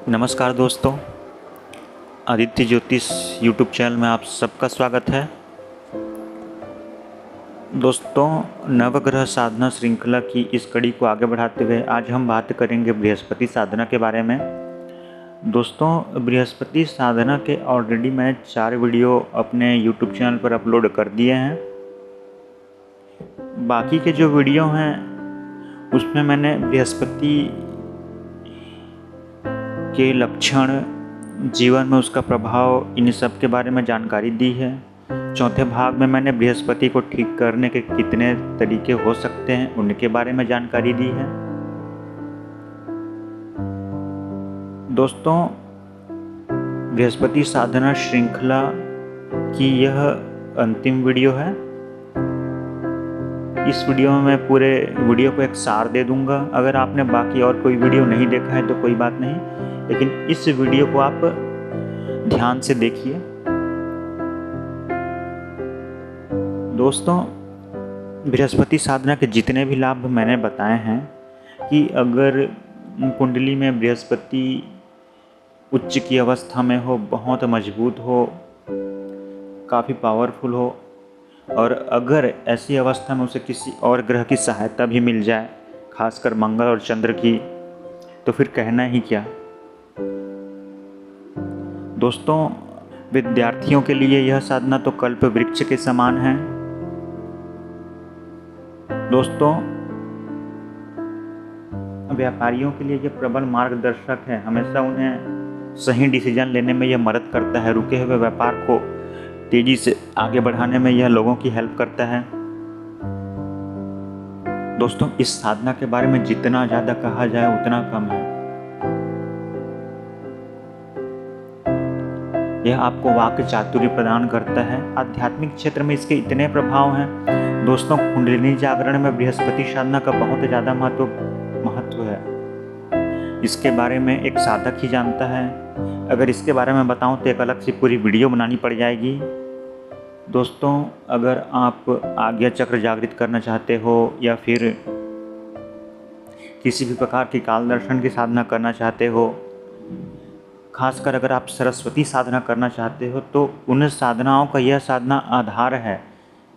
नमस्कार दोस्तों, आदित्य ज्योतिष यूट्यूब चैनल में आप सबका स्वागत है। दोस्तों, नवग्रह साधना श्रृंखला की इस कड़ी को आगे बढ़ाते हुए आज हम बात करेंगे बृहस्पति साधना के बारे में। दोस्तों, बृहस्पति साधना के ऑलरेडी मैंने 4 वीडियो अपने यूट्यूब चैनल पर अपलोड कर दिए हैं। बाकी के जो वीडियो हैं उसमें मैंने बृहस्पति के लक्षण, जीवन में उसका प्रभाव, इन सब के बारे में जानकारी दी है। चौथे भाग में मैंने बृहस्पति को ठीक करने के कितने तरीके हो सकते हैं उनके बारे में जानकारी दी है। दोस्तों, बृहस्पति साधना श्रृंखला की यह अंतिम वीडियो है। इस वीडियो में मैं पूरे वीडियो को एक सार दे दूंगा। अगर आपने बाकी और कोई वीडियो नहीं देखा है तो कोई बात नहीं, लेकिन इस वीडियो को आप ध्यान से देखिए। दोस्तों, बृहस्पति साधना के जितने भी लाभ मैंने बताए हैं कि अगर कुंडली में बृहस्पति उच्च की अवस्था में हो, बहुत मजबूत हो, काफ़ी पावरफुल हो, और अगर ऐसी अवस्था में उसे किसी और ग्रह की सहायता भी मिल जाए, खासकर मंगल और चंद्र की, तो फिर कहना ही क्या। दोस्तों, विद्यार्थियों के लिए यह साधना तो कल्प वृक्ष के समान है। दोस्तों, व्यापारियों के लिए यह प्रबल मार्गदर्शक है। हमेशा उन्हें सही डिसीजन लेने में यह मदद करता है। रुके हुए व्यापार को तेजी से आगे बढ़ाने में यह लोगों की हेल्प करता है। दोस्तों, इस साधना के बारे में जितना ज़्यादा कहा जाए उतना कम है। यह आपको वाक्य चातुर्य प्रदान करता है। आध्यात्मिक क्षेत्र में इसके इतने प्रभाव हैं। दोस्तों, कुंडलिनी जागरण में बृहस्पति साधना का बहुत ज़्यादा महत्व है। इसके बारे में एक साधक ही जानता है। अगर इसके बारे में बताऊं तो एक अलग से पूरी वीडियो बनानी पड़ जाएगी। दोस्तों, अगर आप आज्ञा चक्र जागृत करना चाहते हो या फिर किसी भी प्रकार की काल दर्शन की साधना करना चाहते हो, खासकर अगर आप सरस्वती साधना करना चाहते हो, तो उन साधनाओं का यह साधना आधार है।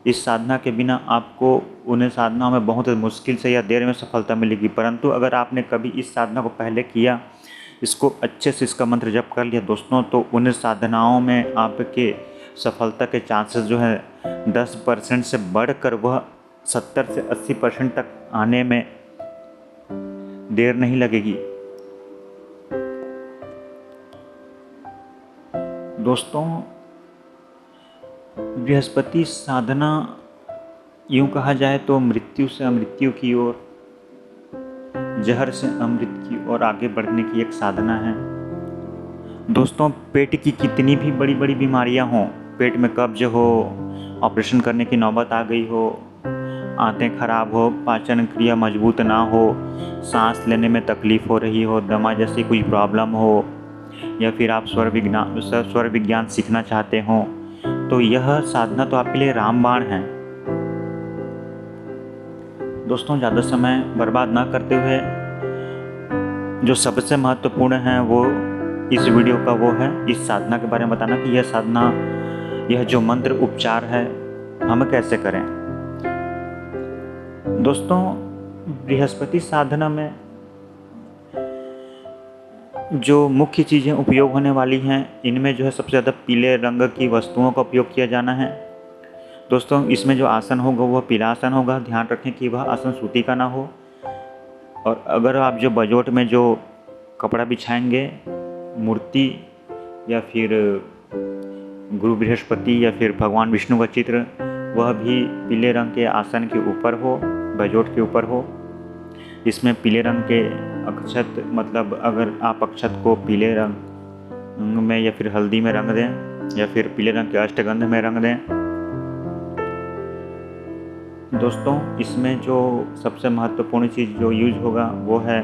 इस साधना के बिना आपको उन साधनाओं में बहुत मुश्किल से या देर में सफलता मिलेगी। परंतु अगर आपने कभी इस साधना को पहले किया, इसको अच्छे से इसका मंत्र जप कर लिया दोस्तों, तो उन साधनाओं में आपके सफलता के चांसेस जो है 10% से बढ़कर वह 70 से 80% तक आने में देर नहीं लगेगी। दोस्तों, बृहस्पति साधना यूं कहा जाए तो मृत्यु से अमृत्यु की ओर, जहर से अमृत की ओर आगे बढ़ने की एक साधना है। दोस्तों, पेट की कितनी भी बड़ी बड़ी बीमारियां हों, पेट में कब्ज हो, ऑपरेशन करने की नौबत आ गई हो, आंतें खराब हो, पाचन क्रिया मजबूत ना हो, सांस लेने में तकलीफ हो रही हो, दमा जैसी कोई प्रॉब्लम हो, या फिर आप स्वर विज्ञान सीखना चाहते हो, तो यह साधना तो आपके लिए रामबाण है। दोस्तों, ज़्यादा समय बर्बाद ना करते हुए जो सबसे महत्वपूर्ण है वो इस वीडियो का वो है इस साधना के बारे में बताना कि यह साधना, यह जो मंत्र उपचार है हम कैसे करें। दोस्तों, बृहस्पति साधना में जो मुख्य चीज़ें उपयोग होने वाली हैं, इनमें जो है सबसे ज़्यादा पीले रंग की वस्तुओं का उपयोग किया जाना है। दोस्तों, इसमें जो आसन होगा वह पीला आसन होगा। ध्यान रखें कि वह आसन सूती का ना हो। और अगर आप जो बजोट में जो कपड़ा बिछाएंगे, मूर्ति या फिर गुरु बृहस्पति या फिर भगवान विष्णु का चित्र, वह भी पीले रंग के आसन के ऊपर हो, बजोट के ऊपर हो। इसमें पीले रंग के अक्षत, मतलब अगर आप अक्षत को पीले रंग में या फिर हल्दी में रंग दें या फिर पीले रंग के अष्टगंध में रंग दें। दोस्तों, इसमें जो सबसे महत्वपूर्ण चीज़ जो यूज होगा वो है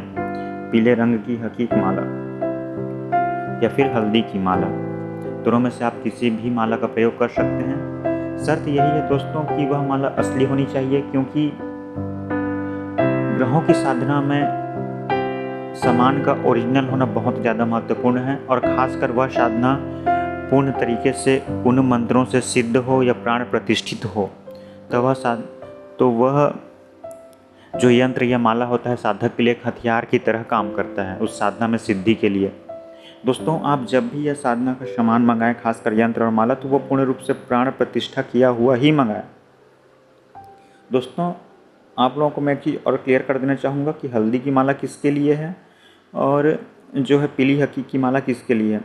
पीले रंग की हकीक माला या फिर हल्दी की माला। दोनों में से आप किसी भी माला का प्रयोग कर सकते हैं। शर्त यही है दोस्तों कि वह माला असली होनी चाहिए, क्योंकि ग्रहों की साधना में सामान का ओरिजिनल होना बहुत ज़्यादा महत्वपूर्ण है और ख़ासकर वह साधना पूर्ण तरीके से उन मंत्रों से सिद्ध हो या प्राण प्रतिष्ठित हो, तो वह जो यंत्र या माला होता है साधक के लिए एक हथियार की तरह काम करता है उस साधना में सिद्धि के लिए। दोस्तों, आप जब भी यह साधना का सामान मंगाएं, खासकर यंत्र और माला, तो वो पूर्ण रूप से प्राण प्रतिष्ठा किया हुआ ही मंगाएं। दोस्तों, आप लोगों को मैं एक चीज़ और क्लियर कर देना चाहूँगा कि हल्दी की माला किसके लिए है और जो है पीली हकीक की माला किसके लिए है।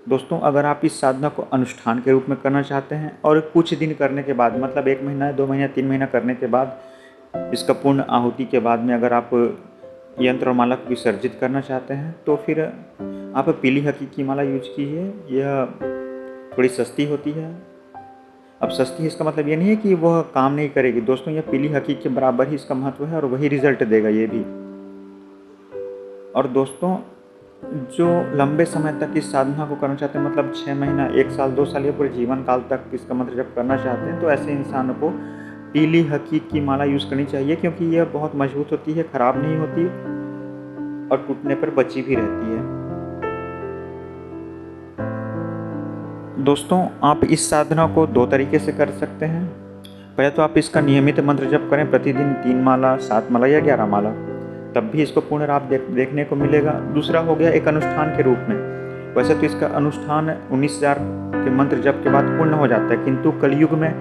दोस्तों, अगर आप इस साधना को अनुष्ठान के रूप में करना चाहते हैं और कुछ दिन करने के बाद, मतलब 1 महीना, 2 महीना, 3 महीना करने के बाद, इसका पूर्ण आहुति के बाद में अगर आप यंत्र और माला को विसर्जित करना चाहते हैं तो फिर आप पीली हकीक की माला यूज कीजिए। यह थोड़ी सस्ती होती है। अब सस्ती है इसका मतलब ये नहीं है कि वह काम नहीं करेगी। दोस्तों, यह पीली हकीक के बराबर ही इसका महत्व है और वही रिजल्ट देगा ये भी। और दोस्तों, जो लंबे समय तक इस साधना को करना चाहते हैं, मतलब 6 महीना, 1 साल, 2 साल या पूरे जीवन काल तक इसका मंत्र जप करना चाहते हैं, तो ऐसे इंसान को पीली हकीक की माला यूज़ करनी चाहिए, क्योंकि यह बहुत मजबूत होती है, ख़राब नहीं होती और टूटने पर बची भी रहती है। दोस्तों, आप इस साधना को 2 तरीके से कर सकते हैं। पहले तो आप इसका नियमित मंत्र जप करें, प्रतिदिन 3 माला, 7 माला या 11 माला, तब भी इसको पूर्ण लाभ देखने को मिलेगा। दूसरा हो गया एक अनुष्ठान के रूप में। वैसे तो इसका अनुष्ठान 19,000 के मंत्र जप के बाद पूर्ण हो जाता है, किंतु कलयुग में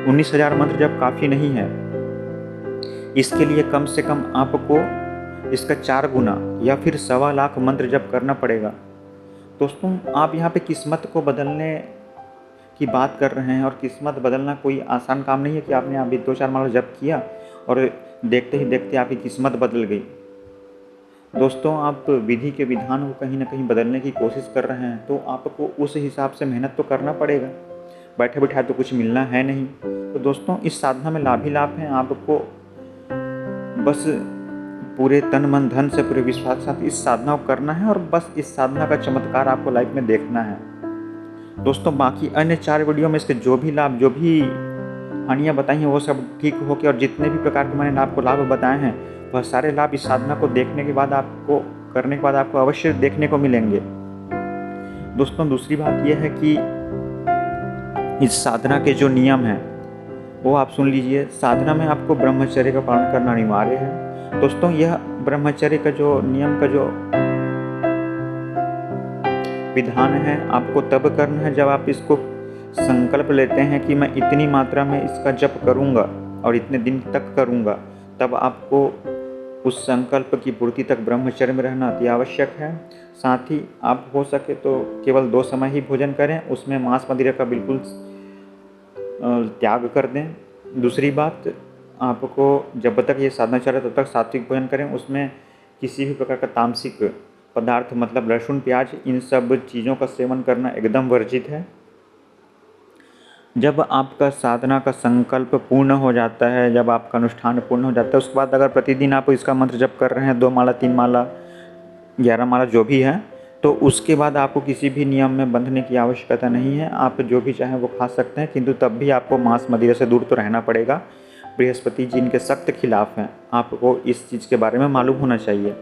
19,000 मंत्र जप काफ़ी नहीं है। इसके लिए कम से कम आपको इसका 4 गुना या फिर 1.25 लाख मंत्र जप करना पड़ेगा। दोस्तों, आप यहाँ पे किस्मत को बदलने की बात कर रहे हैं और किस्मत बदलना कोई आसान काम नहीं है कि आपने अभी 2-4 माला जप किया और देखते ही देखते आपकी किस्मत बदल गई। दोस्तों, आप विधि के विधान को कहीं ना कहीं बदलने की कोशिश कर रहे हैं, तो आपको उस हिसाब से मेहनत तो करना पड़ेगा। बैठे बैठाए तो कुछ मिलना है नहीं। तो दोस्तों, इस साधना में लाभ ही लाभ हैं। आपको बस पूरे तन मन धन से, पूरे विश्वास के साथ इस साधना को करना है और बस इस साधना का चमत्कार आपको लाइफ में देखना है। दोस्तों, बाकी अन्य 4 वीडियो में इसके जो भी लाभ, जो भी हानियाँ बताई हैं, वो सब ठीक हो के, और जितने भी प्रकार के मैंने आपको लाभ बताए हैं, वह सारे लाभ इस साधना को देखने के बाद, आपको करने के बाद आपको अवश्य देखने को मिलेंगे। दोस्तों, दूसरी बात यह है कि इस साधना के जो नियम हैं वो आप सुन लीजिए। साधना में आपको ब्रह्मचर्य का पालन करना अनिवार्य है। दोस्तों, यह ब्रह्मचर्य का जो नियम का जो विधान है, आपको तब करना है जब आप इसको संकल्प लेते हैं कि मैं इतनी मात्रा में इसका जप करूंगा और इतने दिन तक करूंगा। तब आपको उस संकल्प की पूर्ति तक ब्रह्मचर्य में रहना अति आवश्यक है। साथ ही आप हो सके तो केवल 2 समय ही भोजन करें, उसमें मांस मदिरा का बिल्कुल त्याग कर दें। दूसरी बात, आपको जब तक ये साधना चल रहा है तब तक सात्विक भोजन करें, उसमें किसी भी प्रकार का तामसिक पदार्थ, मतलब लहसुन, प्याज, इन सब चीज़ों का सेवन करना एकदम वर्जित है। जब आपका साधना का संकल्प पूर्ण हो जाता है, जब आपका अनुष्ठान पूर्ण हो जाता है, उसके बाद अगर प्रतिदिन आप इसका मंत्र जप कर रहे हैं, 2 माला, 3 माला, 11 माला जो भी है, तो उसके बाद आपको किसी भी नियम में बंधने की आवश्यकता नहीं है। आप जो भी चाहें वो खा सकते हैं, किंतु तब भी आपको मांस मदिरा से दूर तो रहना पड़ेगा। बृहस्पति जी इनके सख्त खिलाफ हैं, आपको इस चीज़ के बारे में मालूम होना चाहिए।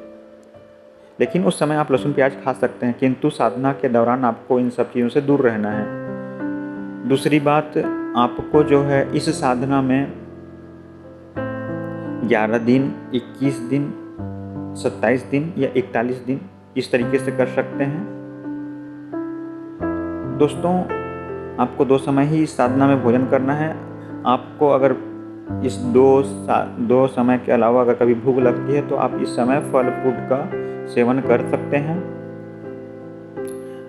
लेकिन उस समय आप लहसुन प्याज खा सकते हैं, किंतु साधना के दौरान आपको इन सब चीज़ों से दूर रहना है। दूसरी बात, आपको जो है इस साधना में 11 दिन, 21 दिन, 27 दिन या 41 दिन इस तरीके से कर सकते हैं। दोस्तों, आपको 2 समय ही इस साधना में भोजन करना है। आपको अगर इस 2 समय के अलावा अगर कभी भूख लगती है तो आप इस समय फल फ्रूट का सेवन कर सकते हैं।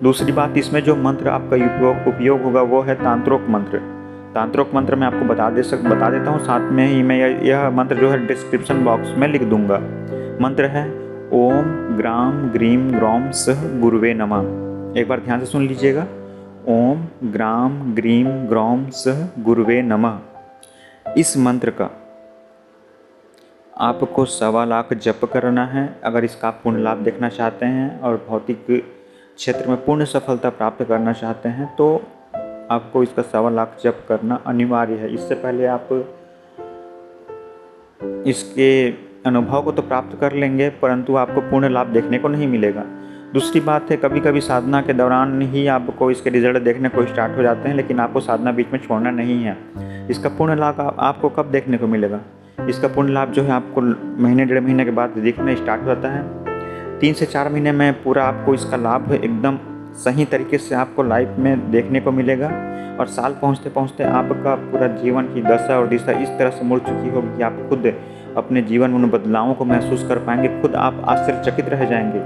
दूसरी बात, इसमें जो मंत्र आपका उपयोग होगा वो है तांत्रोक मंत्र। तांत्रोक मंत्र मैं आपको बता देता हूँ, साथ में ही मैं यह मंत्र जो है डिस्क्रिप्शन बॉक्स में लिख दूंगा। मंत्र है ओम ग्राम ग्रीम ग्रौम सह गुरुवे नमः। एक बार ध्यान से सुन लीजिएगा। ओम ग्राम ग्रीम ग्रौम सह गुरुवे नमः। इस मंत्र का आपको 1.25 लाख जप करना है अगर इसका आप पूर्ण लाभ देखना चाहते हैं और भौतिक क्षेत्र में पूर्ण सफलता प्राप्त करना चाहते हैं, तो आपको इसका 1.25 लाख जप करना अनिवार्य है। इससे पहले आप इसके अनुभव को तो प्राप्त कर लेंगे, परंतु आपको पूर्ण लाभ देखने को नहीं मिलेगा। दूसरी बात है, कभी कभी साधना के दौरान ही आपको इसके रिजल्ट देखने को स्टार्ट हो जाते हैं, लेकिन आपको साधना बीच में छोड़ना नहीं है। इसका पूर्ण लाभ आपको कब देखने को मिलेगा? इसका पूर्ण लाभ जो है आपको महीने 1.5 महीने के बाद दिखना स्टार्ट हो जाता है। 3 से 4 महीने में पूरा आपको इसका लाभ एकदम सही तरीके से आपको लाइफ में देखने को मिलेगा, और साल पहुँचते पहुँचते आपका पूरा जीवन की दशा और दिशा इस तरह से मुड़ चुकी होगी कि आप खुद अपने जीवन में उन बदलावों को महसूस कर पाएंगे, खुद आप आश्चर्यचकित रह जाएंगे।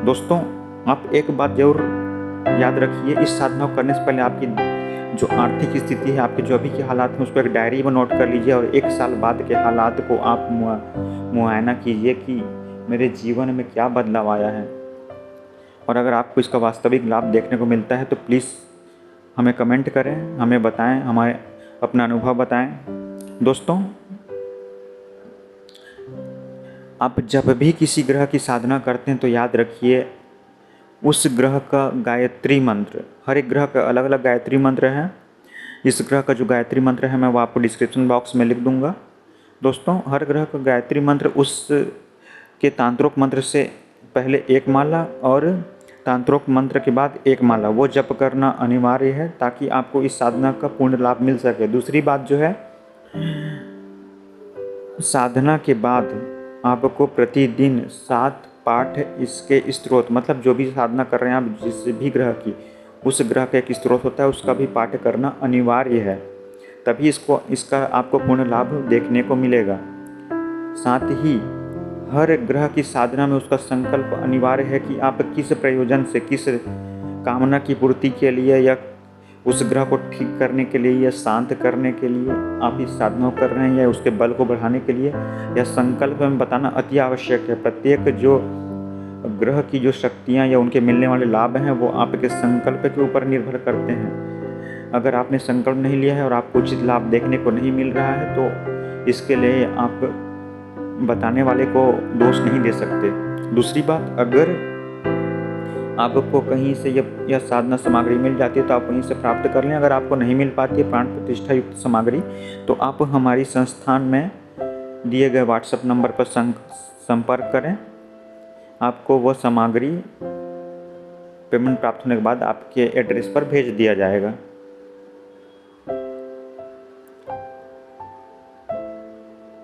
दोस्तों, आप एक बात जरूर याद रखिए, इस साधना को करने से पहले आपकी जो आर्थिक स्थिति है, आपके जो अभी के हालात हैं, उसको एक डायरी में नोट कर लीजिए, और 1 साल बाद के हालात को आप मुआयना कीजिए कि मेरे जीवन में क्या बदलाव आया है। और अगर आपको इसका वास्तविक लाभ देखने को मिलता है तो प्लीज़ हमें कमेंट करें, हमें बताएं, हमारे अपना अनुभव बताएं। दोस्तों, आप जब भी किसी ग्रह की साधना करते हैं तो याद रखिए उस ग्रह का गायत्री मंत्र, हर एक ग्रह का अलग अलग गायत्री मंत्र है। इस ग्रह का जो गायत्री मंत्र है मैं वो आपको डिस्क्रिप्शन बॉक्स में लिख दूंगा। दोस्तों, हर ग्रह का गायत्री मंत्र उस के तांत्रिक मंत्र से पहले 1 माला और तांत्रिक मंत्र के बाद 1 माला वो जप करना अनिवार्य है, ताकि आपको इस साधना का पूर्ण लाभ मिल सके। दूसरी बात जो है, साधना के बाद आपको प्रतिदिन 7 पाठ इसके स्त्रोत, मतलब जो भी साधना कर रहे हैं आप जिस भी ग्रह की, उस ग्रह का एक स्त्रोत होता है, उसका भी पाठ करना अनिवार्य है, तभी इसका आपको पूर्ण लाभ देखने को मिलेगा। साथ ही हर ग्रह की साधना में उसका संकल्प अनिवार्य है कि आप किस प्रयोजन से, किस कामना की पूर्ति के लिए, या उस ग्रह को ठीक करने के लिए या शांत करने के लिए आप इस साधना कर रहे हैं, या उसके बल को बढ़ाने के लिए, या संकल्प में बताना अति आवश्यक है। प्रत्येक जो ग्रह की जो शक्तियाँ या उनके मिलने वाले लाभ हैं वो आपके संकल्प के ऊपर निर्भर करते हैं। अगर आपने संकल्प नहीं लिया है और आपको उचित लाभ देखने को नहीं मिल रहा है तो इसके लिए आप बताने वाले को दोष नहीं दे सकते। दूसरी बात, अगर आपको कहीं से यह साधना सामग्री मिल जाती है तो आप वहीं से प्राप्त कर लें। अगर आपको नहीं मिल पाती है प्राण प्रतिष्ठा युक्त सामग्री, तो आप हमारी संस्थान में दिए गए व्हाट्सएप नंबर पर संपर्क करें। आपको वह सामग्री पेमेंट प्राप्त होने के बाद आपके एड्रेस पर भेज दिया जाएगा।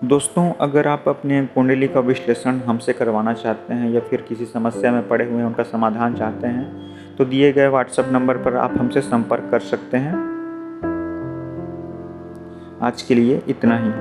दोस्तों, अगर आप अपने कुंडली का विश्लेषण हमसे करवाना चाहते हैं या फिर किसी समस्या में पड़े हुए हैं उनका समाधान चाहते हैं तो दिए गए व्हाट्सएप नंबर पर आप हमसे संपर्क कर सकते हैं। आज के लिए इतना ही।